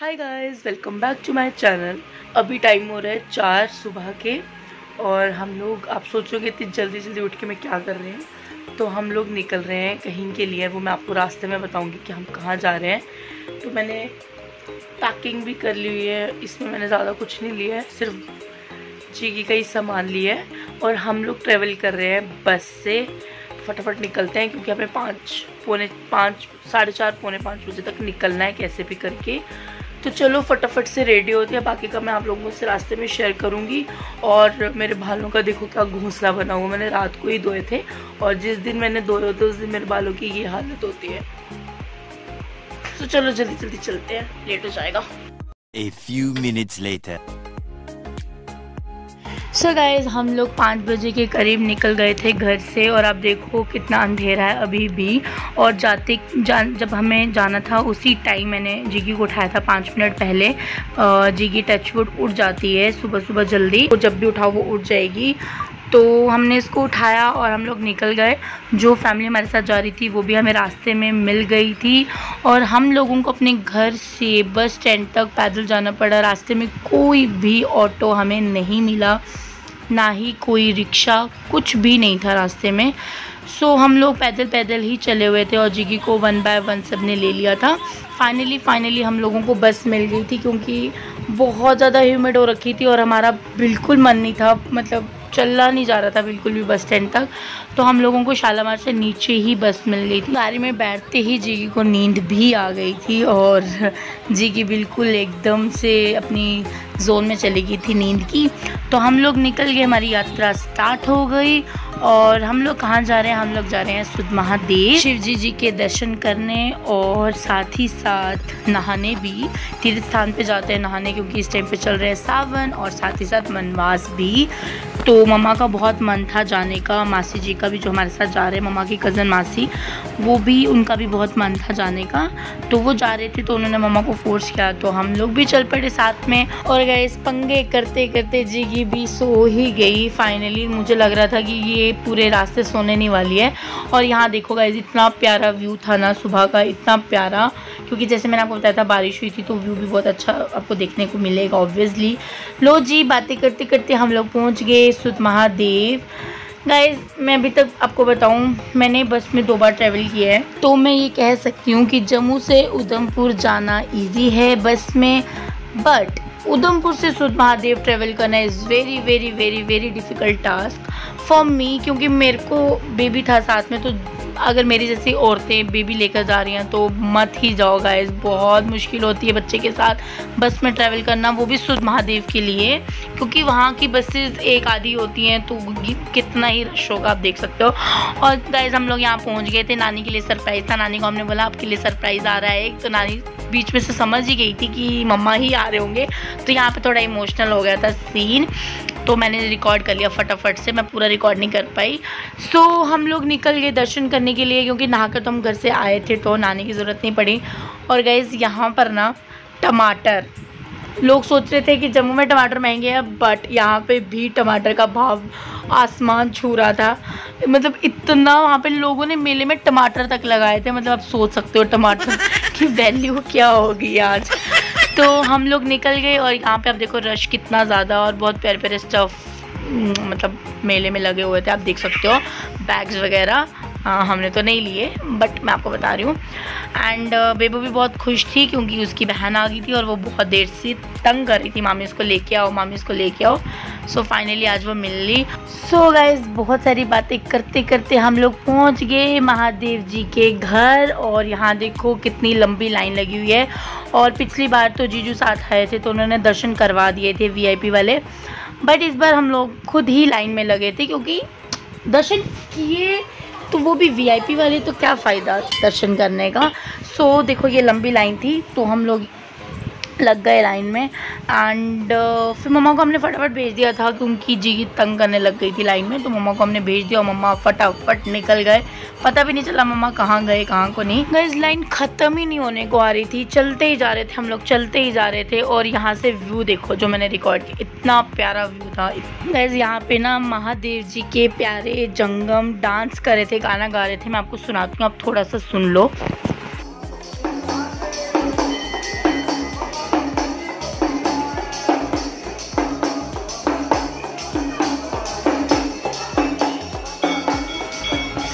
Hi guys, welcome back to my channel. अभी time हो रहा है 4 सुबह के और हम लोग, आप सोचोगे इतनी जल्दी जल्दी उठ के मैं क्या कर रहे हैं, तो हम लोग निकल रहे हैं कहीं के लिए। वो मैं आपको रास्ते में बताऊंगी कि हम कहाँ जा रहे हैं। तो मैंने पैकिंग भी कर ली हुई है, इसमें मैंने ज़्यादा कुछ नहीं लिया है, सिर्फ जीगी का ही सामान लिया है। और हम लोग ट्रेवल कर रहे हैं बस से। फटाफट निकलते हैं क्योंकि हमें 4:30 पौने 5 बजे तक निकलना है कैसे भी करके। तो चलो फटाफट से रेडी होते हैं, बाकी का मैं आप लोगों से रास्ते में शेयर करूंगी। और मेरे बालों का देखो क्या घोंसला बना हुआ, मैंने रात को ही धोए थे और जिस दिन मैंने धोए होते उस दिन मेरे बालों की ये हालत होती है। तो चलो जल्दी जल्दी चलते हैं, लेट हो जाएगा। A few minutes later. So guys, हम लोग 5 बजे के करीब निकल गए थे घर से और आप देखो कितना अंधेरा है अभी भी। और जब हमें जाना था उसी टाइम मैंने जीगी को उठाया था 5 मिनट पहले। जीगी टचवुड उठ जाती है सुबह सुबह जल्दी, तो जब भी उठाओ वो उठ जाएगी। तो हमने इसको उठाया और हम लोग निकल गए। जो फैमिली हमारे साथ जा रही थी वो भी हमें रास्ते में मिल गई थी और हम लोगों को अपने घर से बस स्टैंड तक पैदल जाना पड़ा। रास्ते में कोई भी ऑटो हमें नहीं मिला, ना ही कोई रिक्शा, कुछ भी नहीं था रास्ते में। सो हम लोग पैदल पैदल ही चले हुए थे और जिगी को 1 बाय 1 सब ने ले लिया था। फाइनली हम लोगों को बस मिल गई थी क्योंकि बहुत ज़्यादा ह्यूमिड हो रखी थी और हमारा बिल्कुल मन नहीं था, मतलब चलना नहीं जा रहा था बिल्कुल भी बस स्टैंड तक। तो हम लोगों को शालामार से नीचे ही बस मिल गई थी। गाड़ी में बैठते ही जीगी को नींद भी आ गई थी और जीगी बिल्कुल एकदम से अपनी जोन में चली गई थी नींद की। तो हम लोग निकल गए, हमारी यात्रा स्टार्ट हो गई। और हम लोग कहाँ जा रहे हैं? हम लोग जा रहे हैं सुध महादेव, शिव जी के दर्शन करने और साथ ही साथ नहाने भी। तीर्थ स्थान पे जाते हैं नहाने क्योंकि इस टाइम पे चल रहे हैं सावन और साथ ही साथ वनवास भी। तो मम्मा का बहुत मन था जाने का, मासी जी का भी जो हमारे साथ जा रहे हैं, मम्मा की कज़न मासी, वो भी, उनका भी बहुत मन था जाने का। तो वो जा रहे थे तो उन्होंने मम्मा को फोर्स किया तो हम लोग भी चल पड़े साथ में। और गए पंगे करते करते जीगी भी सो ही गई। फाइनली मुझे लग रहा था कि ये पूरे रास्ते सोने नहीं वाली है। और यहाँ देखो गाइस, इतना प्यारा व्यू था ना सुबह का, इतना प्यारा, क्योंकि जैसे मैंने आपको बताया था बारिश हुई थी तो व्यू भी बहुत अच्छा आपको देखने को मिलेगा ऑब्वियसली। लो जी, बातें करते करते हम लोग पहुँच गए सुध महादेव। गाइस, मैं अभी तक आपको बताऊं, मैंने बस में 2 बार ट्रैवल किया है, तो मैं ये कह सकती हूँ कि जम्मू से उधमपुर जाना इजी है बस में, बट उधमपुर से सुध महादेव ट्रैवल करना is very very very very difficult task for me, क्योंकि मेरे को बेबी था साथ में। तो अगर मेरी जैसी औरतें बेबी लेकर जा रही हैं तो मत ही जाओ गाइस, बहुत मुश्किल होती है बच्चे के साथ बस में ट्रैवल करना, वो भी सुध महादेव के लिए, क्योंकि वहाँ की बसेस एक आधी होती हैं तो कितना ही रश होगा आप देख सकते हो। और गाइस, हम लोग यहाँ पहुँच गए थे। नानी के लिए सरप्राइज़ था, नानी को हमने बोला आपके लिए सरप्राइज़ आ रहा है, तो नानी बीच में से समझ ही गई थी कि मम्मा ही आ रहे होंगे। तो यहाँ पे थोड़ा इमोशनल हो गया था सीन, तो मैंने रिकॉर्ड कर लिया फटाफट से, मैं पूरा रिकॉर्ड नहीं कर पाई। सो हम लोग निकल गए दर्शन करने के लिए, क्योंकि नहाकर तो हम घर से आए थे तो नहाने की ज़रूरत नहीं पड़ी। और गाइस, यहाँ पर ना टमाटर, लोग सोच रहे थे कि जम्मू में टमाटर महंगे हैं, बट यहाँ पे भी टमाटर का भाव आसमान छू रहा था। मतलब इतना वहाँ पे लोगों ने मेले में टमाटर तक लगाए थे, मतलब आप सोच सकते हो टमाटर की वैल्यू क्या होगी आज। तो हम लोग निकल गए और यहाँ पे आप देखो रश कितना ज़्यादा और बहुत प्यारे प्यारे स्टफ़ मतलब मेले में लगे हुए थे, आप देख सकते हो, बैग्स वगैरह। हमने तो नहीं लिए बट मैं आपको बता रही हूँ। एंड बेबू भी बहुत खुश थी क्योंकि उसकी बहन आ गई थी और वो बहुत देर से तंग कर रही थी, मामी इसको लेके आओ, मामी इसको लेके आओ। सो फाइनली आज वो मिल ली। सो गाइज, बहुत सारी बातें करते करते हम लोग पहुँच गए महादेव जी के घर। और यहाँ देखो कितनी लंबी लाइन लगी हुई है। और पिछली बार तो जीजू साथ आए थे तो उन्होंने दर्शन करवा दिए थे VIP वाले, बट इस बार हम लोग खुद ही लाइन में लगे थे क्योंकि दर्शन किए तो वो भी VIP वाले, तो क्या फ़ायदा दर्शन करने का। सो देखो ये लंबी लाइन थी तो हम लोग लग गए लाइन में। एंड फिर मम्मा को हमने फटाफट भेज दिया था क्योंकि जीगी तंग करने लग गई थी लाइन में, तो मम्मा को हमने भेज दिया और मम्मा फटाफट निकल गए। पता भी नहीं चला मम्मा कहाँ गए कहाँ को नहीं। गाइस, लाइन ख़त्म ही नहीं होने को आ रही थी, चलते ही जा रहे थे हम लोग, चलते ही जा रहे थे। और यहाँ से व्यू देखो जो मैंने रिकॉर्ड किया, इतना प्यारा व्यू था। गाइस, यहाँ पे ना महादेव जी के प्यारे जंगम डांस कर रहे थे, गाना गा रहे थे। मैं आपको सुनाती हूँ, आप थोड़ा सा सुन लो।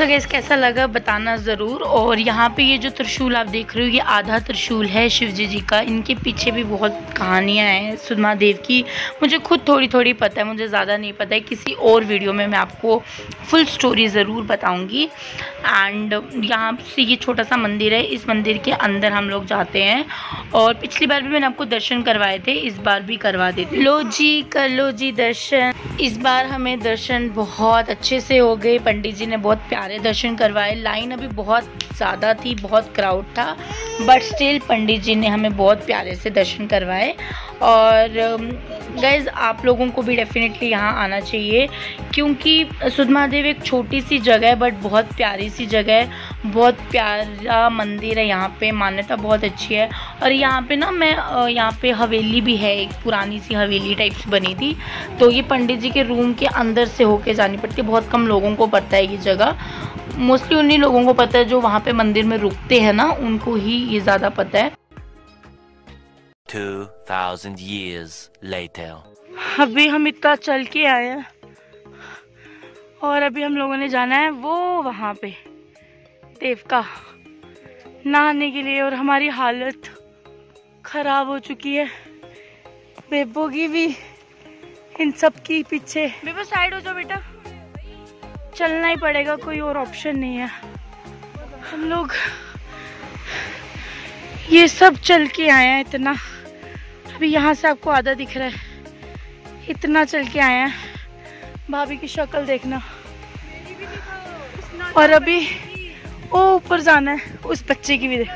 सो गाइस कैसा लगा बताना ज़रूर। और यहाँ पे ये जो त्रिशूल आप देख रहे हो ये आधा त्रिशूल है शिवजी जी का। इनके पीछे भी बहुत कहानियाँ हैं सुधमादेव की। मुझे खुद थोड़ी थोड़ी पता है, मुझे ज़्यादा नहीं पता है। किसी और वीडियो में मैं आपको फुल स्टोरी ज़रूर बताऊँगी। एंड यहाँ से ये छोटा सा मंदिर है, इस मंदिर के अंदर हम लोग जाते हैं। और पिछली बार भी मैंने आपको दर्शन करवाए थे, इस बार भी करवा देती। लो जी कर लो जी दर्शन। इस बार हमें दर्शन बहुत अच्छे से हो गए, पंडित जी ने बहुत प्यारे दर्शन करवाए। लाइन अभी बहुत ज़्यादा थी, बहुत क्राउड था, बट स्टिल पंडित जी ने हमें बहुत प्यारे से दर्शन करवाए। और गाइज़ आप लोगों को भी डेफिनेटली यहाँ आना चाहिए, क्योंकि सुधमादेव एक छोटी सी जगह है बट बहुत प्यारी सी जगह है। बहुत प्यारा मंदिर है, यहाँ पे मान्यता बहुत अच्छी है। और यहाँ पे ना यहाँ पे हवेली भी है, एक पुरानी सी हवेली टाइप्स बनी थी, तो ये पंडित जी के रूम के अंदर से होके जानी पड़ती है। बहुत कम लोगों को पता है ये जगह, मोस्टली उन्हीं लोगों को पता है जो वहाँ पे मंदिर में रुकते हैं ना, उनको ही ये ज़्यादा पता है। 2000 years later. अभी हम इतना चल के आए हैं और अभी हम लोगों ने जाना है वो वहाँ पे देवका नहाने के लिए। और हमारी हालत खराब हो चुकी है, बेबो की भी, इन सब की पीछे। बेबो साइड हो जाओ बेटा, चलना ही पड़ेगा, कोई और ऑप्शन नहीं है। हम लोग ये सब चल के आए हैं इतना, अभी यहाँ से आपको आधा दिख रहा है, इतना चल के आए हैं। भाभी की शक्ल देखना। और अभी वो ऊपर जाना है, उस बच्चे की भी देख।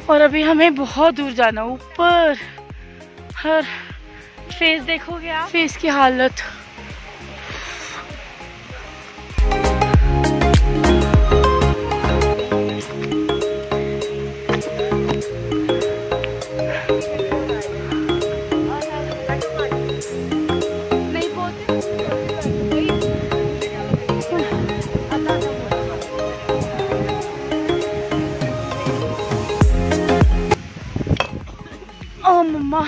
और अभी हमें बहुत दूर जाना ऊपर। हर फेस देखोगे आप, फेस की हालत। मम्मा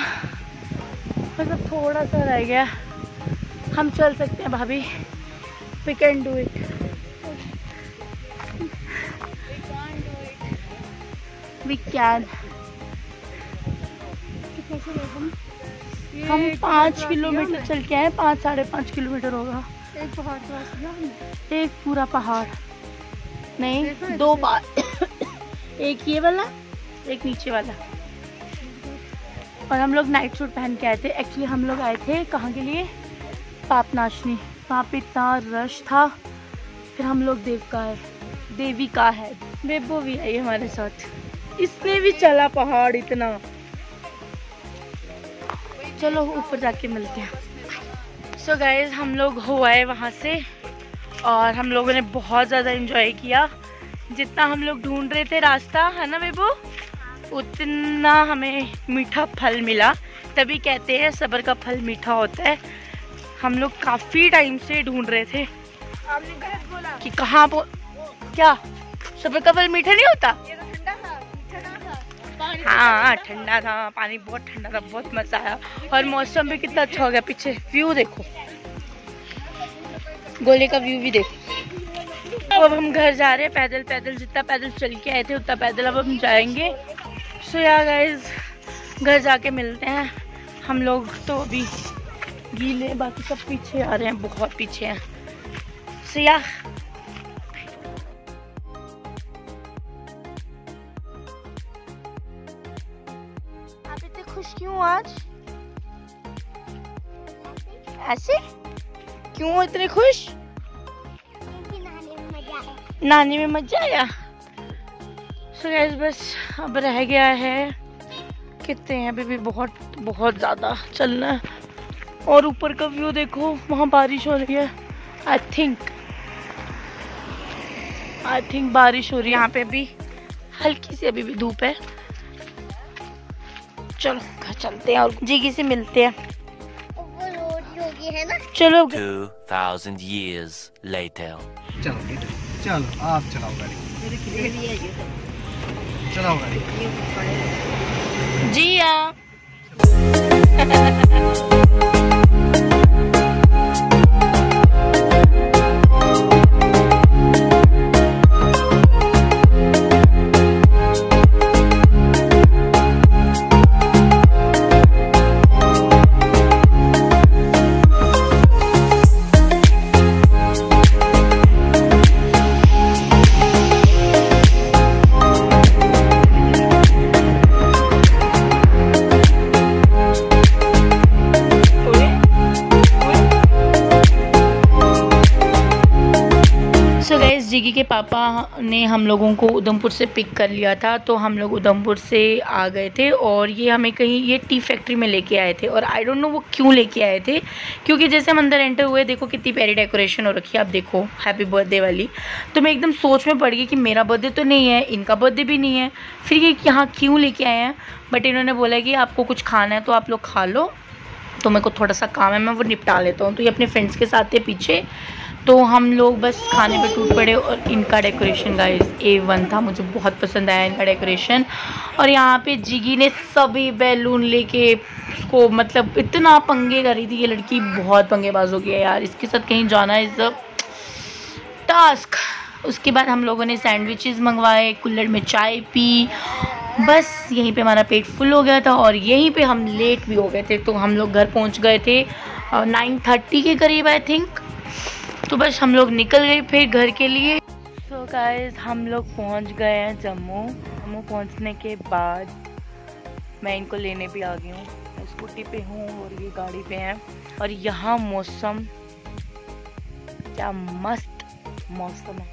मतलब थोड़ा सा रह गया, हम चल सकते हैं भाभी, we can do it, we can। हम 5 किलोमीटर चल के आए, 5-5.5 किलोमीटर होगा। एक पहाड़ क्रॉस किया, एक पूरा पहाड़ नहीं, 2 बार एक ये वाला, एक नीचे वाला। और हम लोग नाइट सूट पहन के आए थे। एक्चुअली हम लोग आए थे कहाँ के लिए, पापनाशनी, वहाँ पे इतना रश था। फिर हम लोग देविका है, बेबो भी आई हमारे साथ, इसने भी चला पहाड़ इतना। चलो ऊपर जाके मिलते हैं। सो गाइज हम लोग हो आए वहाँ से और हम लोगों ने बहुत ज़्यादा एंजॉय किया। जितना हम लोग ढूंढ रहे थे रास्ता, है ना बेबो, उतना हमें मीठा फल मिला। तभी कहते हैं सब्र का फल मीठा होता है। हम लोग काफ़ी टाइम से ढूंढ रहे थे, आपने गलत बोला कि कहाँ क्या सब्र का फल मीठा नहीं होता। ये तो ठंडा था, मीठा था। हाँ ठंडा था, पानी बहुत ठंडा था, बहुत मज़ा आया। और मौसम भी कितना अच्छा हो गया, पीछे व्यू देखो, गोले का व्यू भी देखो। अब हम घर जा रहे हैं पैदल पैदल, जितना पैदल चल के आए थे उतना पैदल अब हम जाएंगे। सो या गाइस घर जाके मिलते हैं। हम लोग तो अभी गीले, बाकी सब पीछे आ रहे हैं, बहुत पीछे हैं। सो या आप इतने खुश क्यों आज? ऐसे क्यों इतने खुश? नानी में मजा आया। सो गाइस बस अब रह गया है, कितने हैं अभी भी, बहुत ज़्यादा चलना है। और ऊपर का व्यू देखो, वहाँ बारिश हो रही है। आई थिंक बारिश हो रही है। यहाँ पे भी हल्की सी अभी भी धूप है। चलो घर चलते हैं और जीगी से मिलते हैं। चलो 2000 years later. चलो आप चलाओ गाड़ी, चलाओ गाड़ी जी हाँ। जिगी के पापा ने हम लोगों को उधमपुर से पिक कर लिया था, तो हम लोग उधमपुर से आ गए थे और ये हमें कहीं ये टी फैक्ट्री में लेके आए थे। और आई डोंट नो वो क्यों लेके आए थे, क्योंकि जैसे हम अंदर एंटर हुए, देखो कितनी प्यारी डेकोरेशन हो रखी है, आप देखो हैप्पी बर्थडे वाली। तो मैं एकदम सोच में पड़ गई कि मेरा बर्थडे तो नहीं है, इनका बर्थडे भी नहीं है, फिर ये यहाँ क्यों लेके आए हैं। बट इन्होंने बोला कि आपको कुछ खाना है तो आप लोग खा लो, तो मेरे को थोड़ा सा काम है, मैं वो निपटा लेता हूँ। तो ये अपने फ्रेंड्स के साथ थे पीछे, तो हम लोग बस खाने पे टूट पड़े। और इनका डेकोरेशन गाइस A1 था, मुझे बहुत पसंद आया इनका डेकोरेशन। और यहाँ पे जिगी ने सभी बैलून लेके उसको मतलब इतना पंगे कर रही थी, ये लड़की बहुत पंगेबाज हो गई है यार, इसके साथ कहीं जाना इज़ अ टास्क। उसके बाद हम लोगों ने सैंडविचेस मंगवाए, कुल्हड़ में चाय पी, बस यहीं पे हमारा पेट फुल हो गया था और यहीं पे हम लेट भी हो गए थे। तो हम लोग घर पहुंच गए थे 9:30 के करीब आई थिंक। तो बस हम लोग निकल गए फिर घर के लिए। सो गाइस हम लोग पहुंच गए हैं जम्मू। जम्मू पहुंचने के बाद मैं इनको लेने भी आ गई हूँ, मैं स्कूटी पे हूँ और ये गाड़ी पे हैं। और यहाँ मौसम क्या मस्त मौसम है,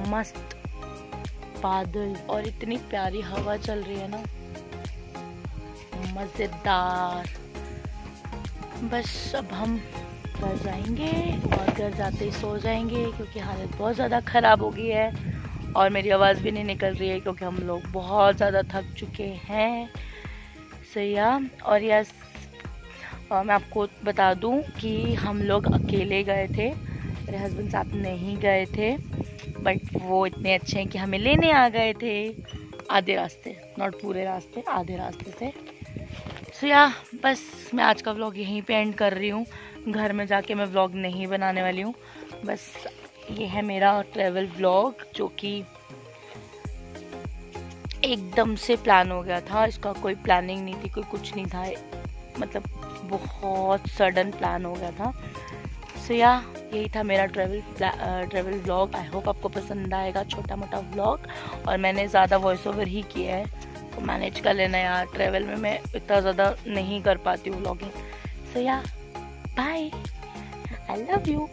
मस्त बादल और इतनी प्यारी हवा चल रही है ना, मज़ेदार। बस अब हम घर जाएंगे और घर जाते ही सो जाएंगे, क्योंकि हालत बहुत ज़्यादा ख़राब हो गई है और मेरी आवाज़ भी नहीं निकल रही है, क्योंकि हम लोग बहुत ज़्यादा थक चुके हैं। और यस, मैं आपको बता दूं कि हम लोग अकेले गए थे, मेरे हस्बैंड साथ नहीं गए थे, बट वो इतने अच्छे हैं कि हमें लेने आ गए थे आधे रास्ते, नॉट पूरे रास्ते, आधे रास्ते से। बस मैं आज का व्लॉग यहीं पे एंड कर रही हूँ। घर में जाके मैं व्लॉग नहीं बनाने वाली हूँ, बस ये है मेरा ट्रैवल व्लॉग जो कि एकदम से प्लान हो गया था। इसका कोई प्लानिंग नहीं थी, कोई कुछ नहीं था, मतलब बहुत सडन प्लान हो गया था। यही था मेरा ट्रैवल व्लॉग। आई होप आपको पसंद आएगा, छोटा मोटा व्लॉग। और मैंने ज़्यादा वॉइस ओवर ही किया है, तो मैनेज कर लेना यार, ट्रैवल में मैं इतना ज़्यादा नहीं कर पाती हूँ vlogging. Bye, I love you.